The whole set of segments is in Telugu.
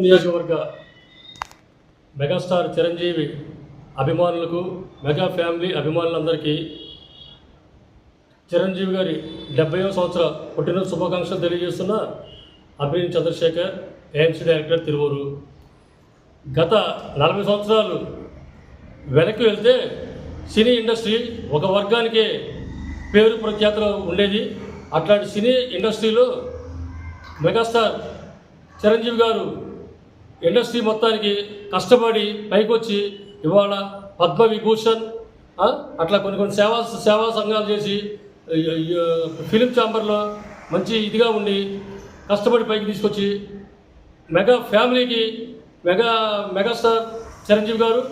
నియోజకవర్గ మెగాస్టార్ చిరంజీవి అభిమానులకు, మెగా ఫ్యామిలీ అభిమానులందరికీ చిరంజీవి గారి 70వ సంవత్సర పుట్టినరోజు శుభాకాంక్షలు తెలియజేస్తున్న అభినయ్ చంద్రశేఖర్, ఏఎంసీ డైరెక్టర్, తిరువూరు. గత 40 సంవత్సరాలు వెనక్కి వెళ్తే సినీ ఇండస్ట్రీ ఒక వర్గానికే పేరు ప్రఖ్యాతలు ఉండేది. అట్లాంటి సినీ ఇండస్ట్రీలో మెగాస్టార్ చిరంజీవి గారు ఇండస్ట్రీ మొత్తానికి కష్టపడి పైకొచ్చి ఇవాళ పద్మవిభూషణ్ అట్లా కొన్ని సేవా సంఘాలు చేసి ఫిలిం ఛాంబర్లో మంచి ఇదిగా ఉండి కష్టపడి పైకి తీసుకొచ్చి మెగా ఫ్యామిలీకి మెగాస్టార్ చిరంజీవి గారు,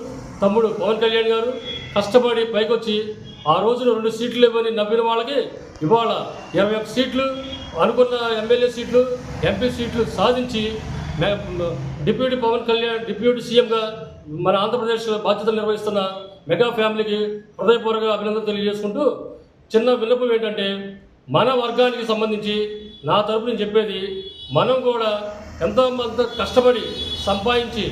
తమ్ముడు పవన్ కళ్యాణ్ గారు కష్టపడి పైకొచ్చి ఆ రోజున 2 సీట్లు ఇవ్వని నవ్విన వాళ్ళకి ఇవాళ 21 సీట్లు, అనుకున్న ఎమ్మెల్యే సీట్లు, ఎంపీ సీట్లు సాధించి డిప్యూటీ పవన్ కళ్యాణ్ డిప్యూటీ సీఎంగా మన ఆంధ్రప్రదేశ్లో బాధ్యతలు నిర్వహిస్తున్న మెగా ఫ్యామిలీకి హృదయపూర్వక అభినందనలు తెలియజేసుకుంటూ, చిన్న విన్నపం ఏంటంటే, మన వర్గానికి సంబంధించి నా తరపు నేను చెప్పేది, మనం కూడా ఎంతో కష్టపడి సంపాదించి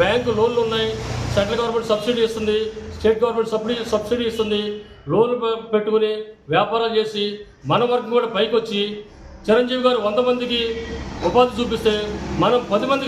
బ్యాంకు లోన్లు ఉన్నాయి, సెంట్రల్ గవర్నమెంట్ సబ్సిడీ ఇస్తుంది, స్టేట్ గవర్నమెంట్ సబ్సిడీ ఇస్తుంది, లోన్లు పెట్టుకుని వ్యాపారాలు చేసి మన వర్గం కూడా పైకి వచ్చి చిరంజీవి గారు 100 మందికి ఉపాధి చూపిస్తే మనం 10 మందికి